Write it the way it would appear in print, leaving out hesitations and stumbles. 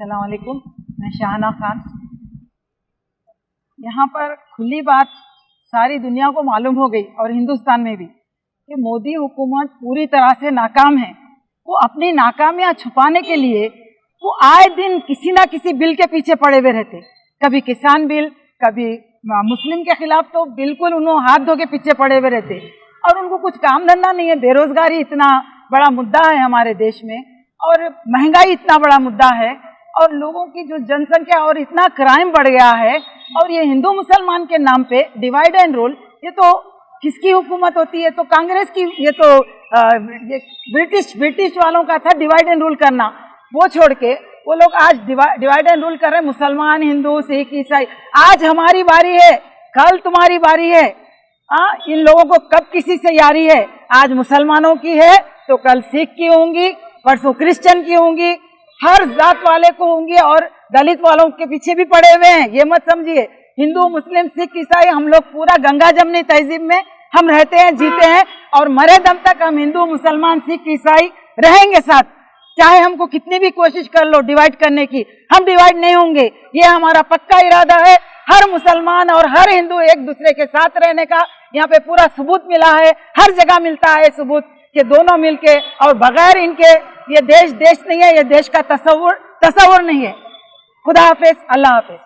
अस्सलाम वालेकुम, मैं शाहना खान। यहाँ पर खुली बात सारी दुनिया को मालूम हो गई और हिंदुस्तान में भी कि मोदी हुकूमत पूरी तरह से नाकाम है। वो अपनी नाकामियां छुपाने के लिए वो आए दिन किसी ना किसी बिल के पीछे पड़े हुए रहते। कभी किसान बिल, कभी मुस्लिम के खिलाफ, तो बिल्कुल उन्होंने हाथ धो के पीछे पड़े हुए रहते और उनको कुछ काम धंधा नहीं है। बेरोजगारी इतना बड़ा मुद्दा है हमारे देश में और महंगाई इतना बड़ा मुद्दा है और लोगों की जो जनसंख्या और इतना क्राइम बढ़ गया है। और ये हिंदू मुसलमान के नाम पे डिवाइड एंड रूल, ये तो किसकी हुकूमत होती है? तो कांग्रेस की। ये तो ये ब्रिटिश वालों का था डिवाइड एंड रूल करना। वो छोड़ के वो लोग आज डिवाइड एंड रूल कर रहे हैं, मुसलमान, हिंदू, सिख, ईसाई। आज हमारी बारी है, कल तुम्हारी बारी है। इन लोगों को कब किसी से यारी है? आज मुसलमानों की है तो कल सिख की होंगी, परसों क्रिश्चियन की होंगी, हर जात वाले को होंगी और दलित वालों के पीछे भी पड़े हुए हैं। ये मत समझिए हिंदू, मुस्लिम, सिख, ईसाई, हम लोग पूरा गंगा जमनी तहजीब में हम रहते हैं, जीते हैं और मरे दम तक हम हिंदू, मुसलमान, सिख, ईसाई रहेंगे साथ। चाहे हमको कितनी भी कोशिश कर लो डिवाइड करने की, हम डिवाइड नहीं होंगे। ये हमारा पक्का इरादा है। हर मुसलमान और हर हिंदू एक दूसरे के साथ रहने का यहाँ पे पूरा सबूत मिला है, हर जगह मिलता है सबूत कि दोनों मिलके और बगैर इनके ये देश नहीं है, ये देश का तस्वुर नहीं है। खुदा हाफिज, अल्लाह हाफिज।